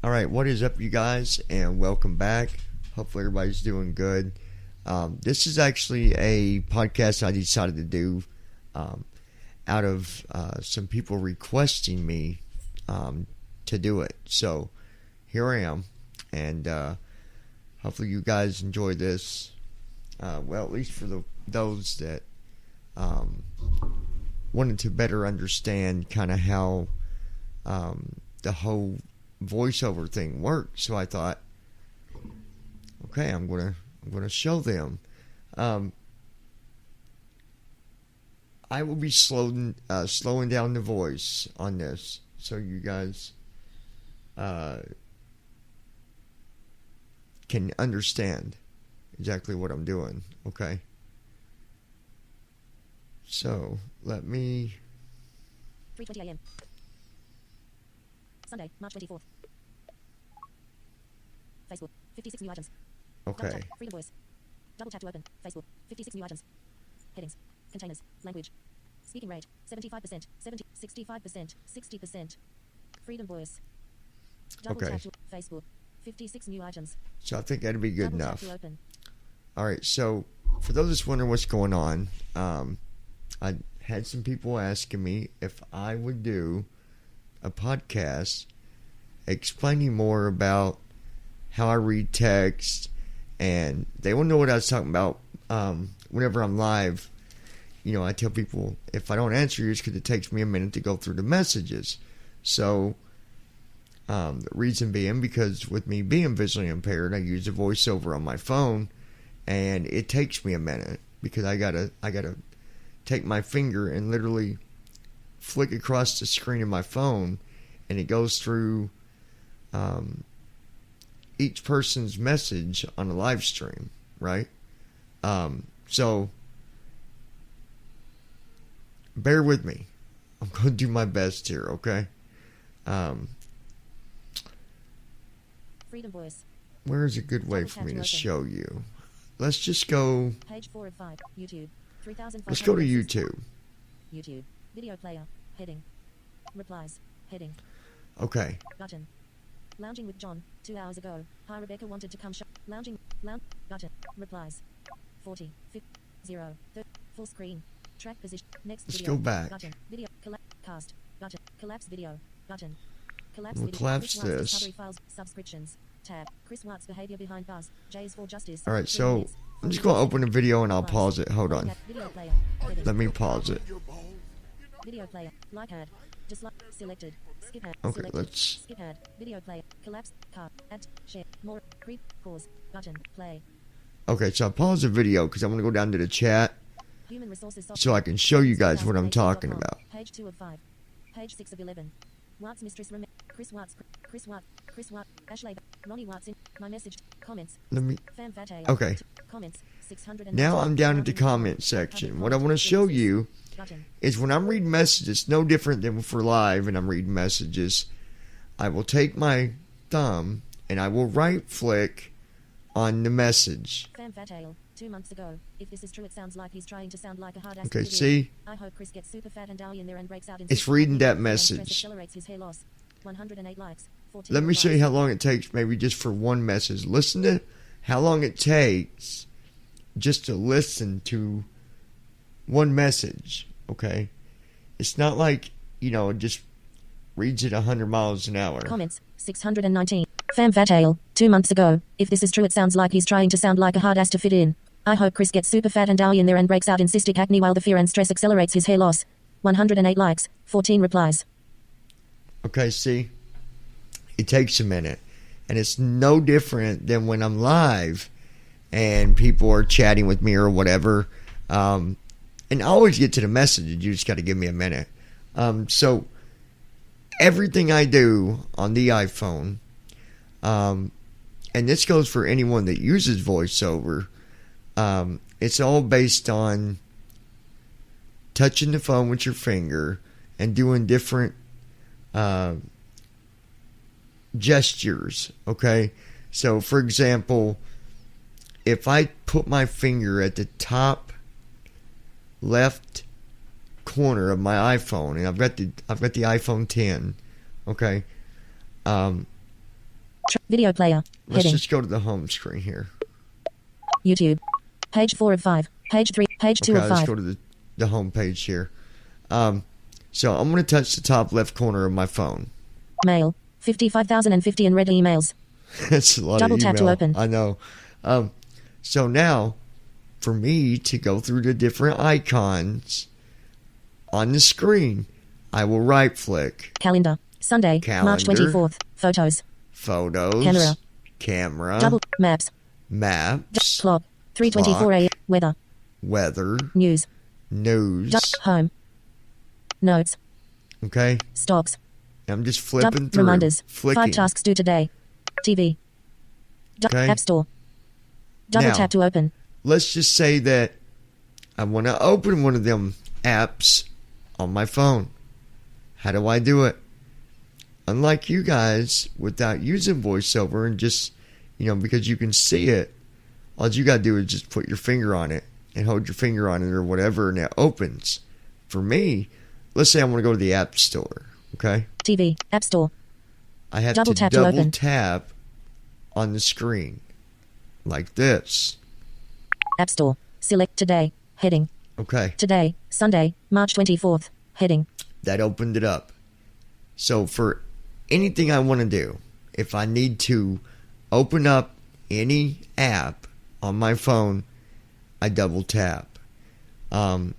Alright, what is up, you guys, and welcome back. Hopefully everybody's doing good. This is actually a podcast I decided to do out of some people requesting me to do it. So here I am, and hopefully you guys enjoy this. Well, at least for those that wanted to better understand kind of how the whole voiceover thing works. So I thought, okay, I'm gonna show them. I will be slowing down the voice on this, so you guys can understand exactly what I'm doing. Okay. So let me. 3:20 a.m. Sunday, March 24th. Facebook, 56 new items. Okay. Double tap, Freedom Voice. Double tap to open. Facebook, 56 new items. Headings, containers, language. Speaking rate, 75%, 65%, 60%. Freedom Voice. Double tap to Facebook, 56 new items. So I think that'd be good Double enough. tap to open. All right. So for those that's wondering what's going on, I had some people asking me if I would do a podcast explaining more about how I read text, and they want to know what I was talking about. Whenever I'm live, I tell people if I don't answer you, it's because it takes me a minute to go through the messages. So the reason being, because with me being visually impaired, I use a voiceover on my phone, and it takes me a minute because I gotta take my finger and literally flick across the screen of my phone, and it goes through each person's message on a live stream, right? So bear with me. I'm going to do my best here, okay? Freedom Voice. Where is a good way for me to show you? Let's just go. Page 4 of 5. YouTube. Let's go to YouTube. YouTube. Video player. Heading. Replies. Heading. Okay. Button. Lounging with John. 2 hours ago. Hi, Rebecca wanted to come shop. Lounging. Button. Replies. 40. 50. 0. 30. Full screen. Track position. Next Let's video. go back. Button. Video. Cast. Button. Collapse video. Button. Collapse We'll video. collapse Chris Watts' this. Recovery files. Subscriptions. Tab. Chris Watts' behavior behind bars. J's for justice. All right, 3 so minutes. I'm just going to open a video and I'll pause it. Hold on. Video player. Heading. Let me pause it. Video player. Like ad. Dislike. Selected. Skip ad. Okay, Selected. let's. Skip ad. Video player. Collapse. Car. Add. Share. More. Creep. Pause. Button. Play. Okay, so I pause the video because I'm going to go down to the chat Human resources so I can show you guys what I'm talking about. Page 2 of 5. Page 6 of 11. Watts mistress. Chris Watts. Chris Watts. Chris Watts. Ashley. Ronnie Watts. My message. Comments. Let me. Fan Fatale. Okay. Comments. 600. Now I'm down at the comment section. What I want to show you is when I'm reading messages, no different than for live and I'm reading messages, I will take my thumb and I will right flick on the message. Fan Fatale. 2 months ago. If this is true, it sounds like he's trying to sound like a hard ass. Okay, see? I hope Chris gets super fat and doughy in there and breaks out in. It's reading that message. Accelerates his hair loss. 108 likes. 14 Let me show you how long it takes, maybe just for one message. Listen to how long it takes just to listen to one message, okay? It's not like, it just reads it 100 miles an hour. Comments. 619. Fam Fatale. 2 months ago. If this is true, it sounds like he's trying to sound like a hard ass to fit in. I hope Chris gets super fat and doughy in there and breaks out in cystic acne while the fear and stress accelerates his hair loss. 108 likes. 14 replies. Okay, see? It takes a minute. And it's no different than when I'm live and people are chatting with me or whatever. And I always get to the message. You just got to give me a minute. So everything I do on the iPhone, and this goes for anyone that uses VoiceOver, it's all based on touching the phone with your finger and doing different gestures, okay? So, for example, if I put my finger at the top left corner of my iPhone, and I've got the iPhone 10, okay? Video player. Let's Heading. just go to the home screen here. YouTube. Page 4 of 5. Page 3. Page 2 Okay, of let's 5. go to the home page here. So I'm going to touch the top left corner of my phone. Mail. 55,050 in red emails. That's a lot Double of email. tap to open. I know. So now, for me to go through the different icons on the screen, I will right-flick. Calendar. Sunday. March Calendar. 24th. Photos. Photos. Camera. Double. Maps. Maps. Clock. 3:24 a.m. Weather. Weather. News. News. Home. Notes. Okay. Stocks. I'm just flipping through. Reminders. Flicking. 5 tasks due today. TV. Okay. App Store. Double Now, tap to open. Let's just say that I want to open one of them apps on my phone. How do I do it? Unlike you guys, without using VoiceOver and just, because you can see it, all you got to do is just put your finger on it and hold your finger on it or whatever, and it opens. For me, let's say I want to go to the App Store, okay? TV. App Store. I have Double to tap to double open. tap on the screen like this. App Store. Select today. Heading. Okay, Today. Sunday. March 24th. Heading. that opened it up. So for anything I want to do, if I need to open up any app on my phone, I double tap. No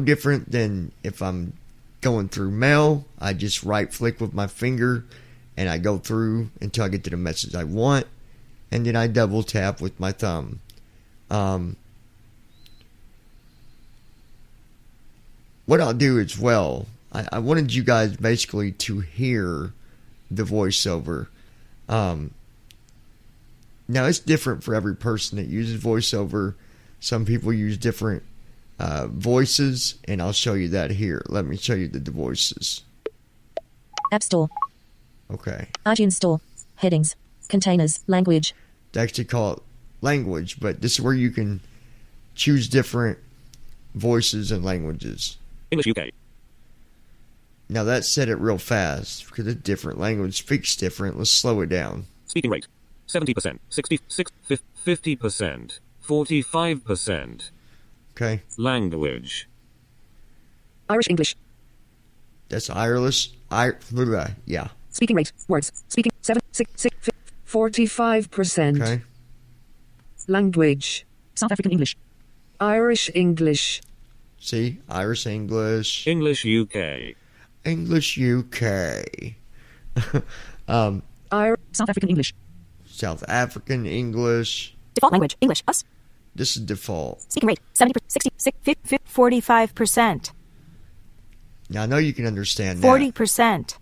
different than if I'm going through mail, I just right flick with my finger and I go through until I get to the message I want, and then I double tap with my thumb. What I'll do as well, I wanted you guys basically to hear the voiceover. Now it's different for every person that uses voiceover. Some people use different voices, and I'll show you that here. Let me show you the voices. App Store. Okay. iTunes Store. Headings. Containers. Language. They actually call it language, but this is where you can choose different voices and languages. English UK. Now that said it real fast because it's different. Language speaks different. Let's slow it down. Speaking rate 70%, 66, 50%, 45%. Okay. Language. Irish English. That's Irish. Yeah. Speaking rate. Words. Speaking 45%. Okay. Language. South African English. Irish English. See? Irish English. English UK. English UK. South African English. South African English. Default language, English, us. This is default. Speaking rate, 70%, 60, 45%. Now I know you can understand that. 40%.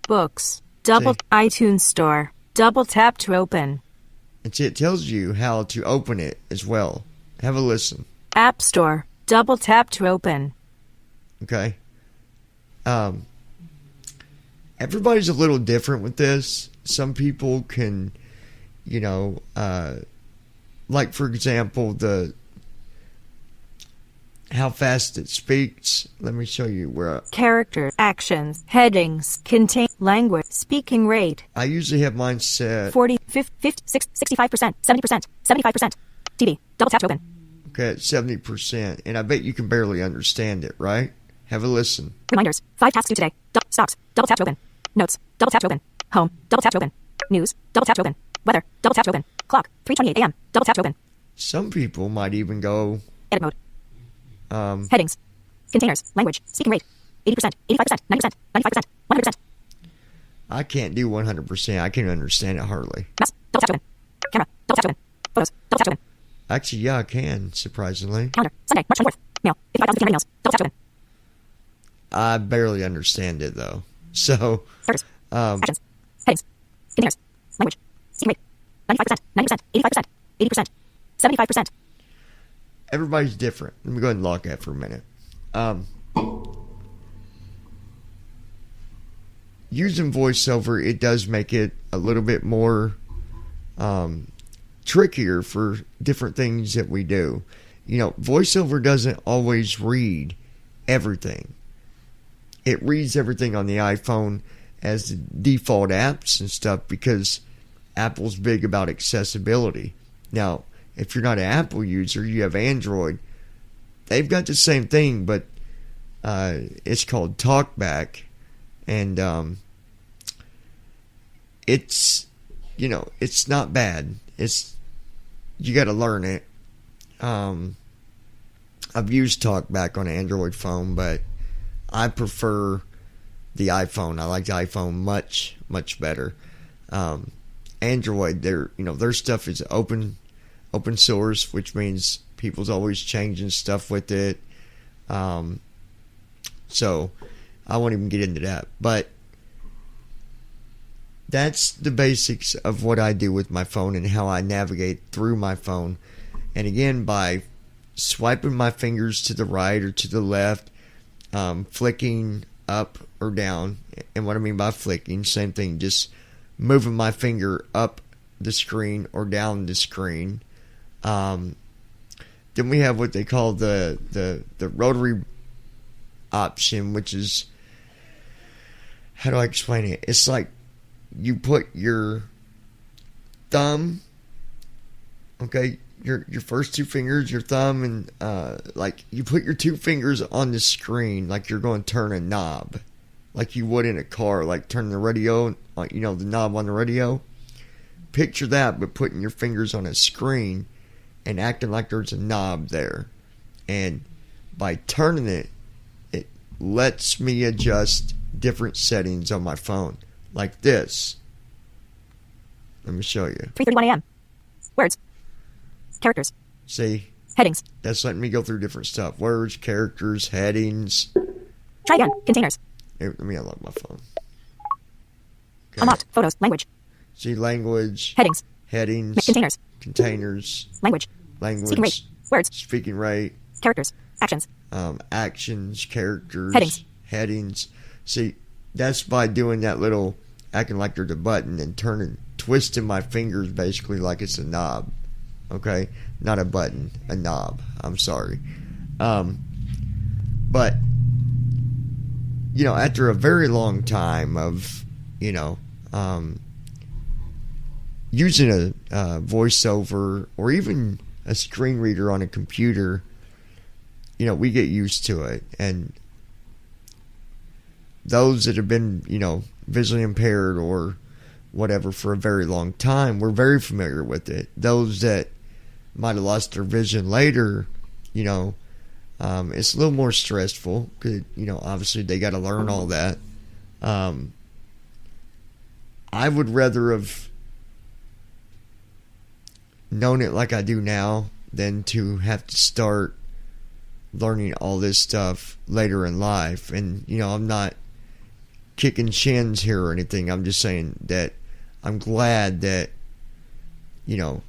Books. Double See? iTunes Store. Double tap to open. And see, it tells you how to open it as well. Have a listen. App Store. Double tap to open. Okay. Everybody's a little different with this. Some people can, like for example, how fast it speaks. Let me show you where Characters, actions, headings, contain, language, speaking rate, I usually have mine set. 40, 50, 65%, 70%, 75%. TV. Double tap to open. Okay, at 70%, and I bet you can barely understand it, right? Have a listen. Reminders. 5 tasks due today. Stocks. Double tap to open. Notes. Double tap to open. Home. Double tap to open. News. Double tap to open. Weather. Double tap to open. Clock. 3:28 a.m. Double tap to open. Some people might even go, Edit mode. Headings. Containers. Language. Speaking rate. 80%. 85%. 90%. 95%. 100%. I can't do 100%. I can't understand it hardly. Mouse. Double tap to open. Camera. Double tap to open. Photos. Double tap to open. Actually, yeah, I can, surprisingly. Calendar. Sunday, March 24th. Mail. 55,000 emails. Double tap to open. I barely understand it, though. So, Characters. Actions. Headings. Containers. Language. Speaking rate. 95%. 90%. 85%. 80%. 75%. everybody's different. Let me go ahead and lock that for a minute. Using voiceover, it does make it a little bit more trickier for different things that we do. You know, voiceover doesn't always read everything. It reads everything on the iPhone, as the default apps and stuff because Apple's big about accessibility. Now, if you're not an Apple user, you have Android, they've got the same thing, but it's called TalkBack, and it's, you know, it's not bad. It's, you got to learn it. I've used TalkBack on an Android phone, but I prefer the iPhone. I like the iPhone much, much better. Android, their stuff is open source, which means people's always changing stuff with it. So I won't even get into that. But that's the basics of what I do with my phone and how I navigate through my phone. And again, by swiping my fingers to the right or to the left, flicking up or down. And what I mean by flicking, same thing, just moving my finger up the screen or down the screen. Then we have what they call the rotary option, which is, how do I explain it? It's like you put your thumb, okay, your first two fingers, your thumb, and like you put your two fingers on the screen like you're going to turn a knob, like you would in a car, like turning the radio, you know, the knob on the radio. Picture that, but putting your fingers on a screen and acting like there's a knob there. And by turning it, it lets me adjust different settings on my phone. Like this. Let me show you. 3:31 a.m. Words. Characters. See? Headings. That's letting me go through different stuff. Words, characters, headings. Try again. Containers. Here, let me unlock my phone. Okay. Unlocked. Photos. Language. See, language. Headings. Headings. Containers. Containers. Language. Language. Speaking rate. Words. Speaking rate. Characters. Actions. Actions, characters. Headings. Headings. See, that's by doing that little, acting like there's a button and twisting my fingers basically like it's a knob. Okay? Not a button, a knob. I'm sorry. But, you know, after a very long time of, you know, using a voiceover or even a screen reader on a computer, you know, we get used to it. And those that have been, you know, visually impaired or whatever for a very long time, we're very familiar with it. Those that might have lost their vision later, you know, it's a little more stressful because, you know, obviously they got to learn all that. I would rather have known it like I do now than to have to start learning all this stuff later in life. And, you know, I'm not kicking shins here or anything. I'm just saying that I'm glad that, you know,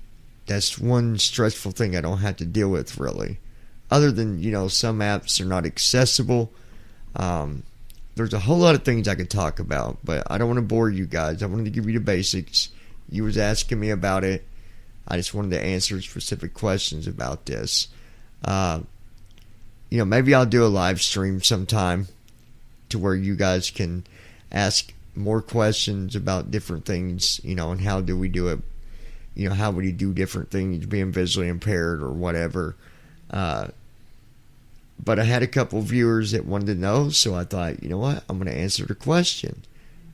that's one stressful thing I don't have to deal with really. Other than, you know, some apps are not accessible. There's a whole lot of things I could talk about, but I don't want to bore you guys. I wanted to give you the basics. You was asking me about it. I just wanted to answer specific questions about this. You know, maybe I'll do a live stream sometime to where you guys can ask more questions about different things, you know, and how do we do it, you know, how would you do different things being visually impaired or whatever. But I had a couple viewers that wanted to know, so I thought, you know what, I'm going to answer the question.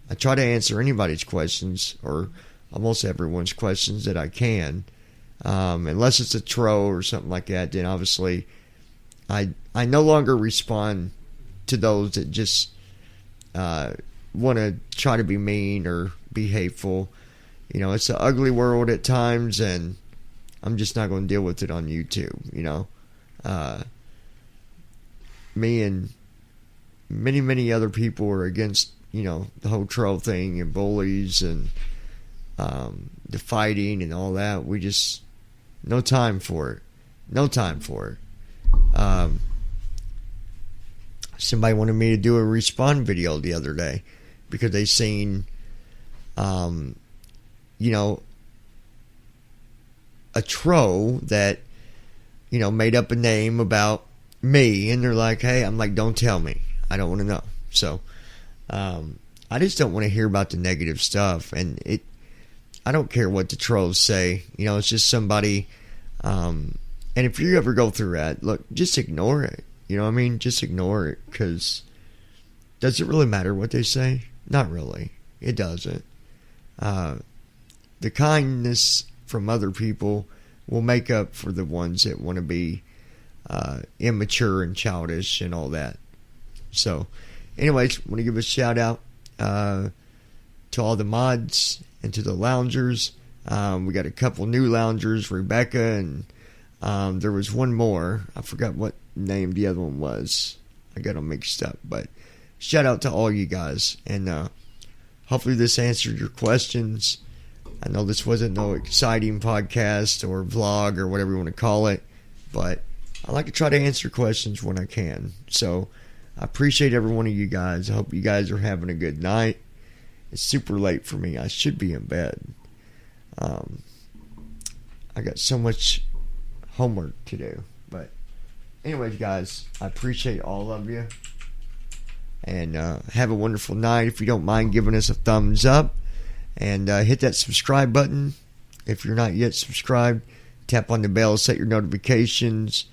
I try to answer anybody's questions, or almost everyone's questions that I can. Unless it's a troll or something like that, then obviously I no longer respond to those that just want to try to be mean or be hateful. You know, it's an ugly world at times, and I'm just not going to deal with it on YouTube, you know. Me and many, many other people are against, you know, the whole troll thing and bullies and the fighting and all that. We just, no time for it. No time for it. Somebody wanted me to do a respawn video the other day because they seen, you know, a troll that, you know, made up a name about me, and they're like, hey, I'm like, don't tell me. I don't want to know. So, I I just don't want to hear about the negative stuff, and I don't care what the trolls say. You know, it's just somebody. And if you ever go through that, look, just ignore it. You know what I mean? Just ignore it, because does it really matter what they say? Not really. It doesn't. The kindness from other people will make up for the ones that want to be immature and childish and all that. So, anyways, want to give a shout out to all the mods and to the loungers. We got a couple new loungers, Rebecca, and there was one more. I forgot what name the other one was. I got them mixed up, but shout out to all you guys, and hopefully this answered your questions. I know this wasn't no exciting podcast or vlog or whatever you want to call it, but I like to try to answer questions when I can. So I appreciate every one of you guys. I hope you guys are having a good night. It's super late for me. I should be in bed. I got so much homework to do. But anyways, guys, I appreciate all of you. And have a wonderful night. If you don't mind giving us a thumbs up. And hit that subscribe button. If you're not yet subscribed, tap on the bell, set your notifications.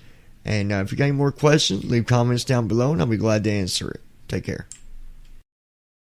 And if you got any more questions, leave comments down below, and I'll be glad to answer it. Take care.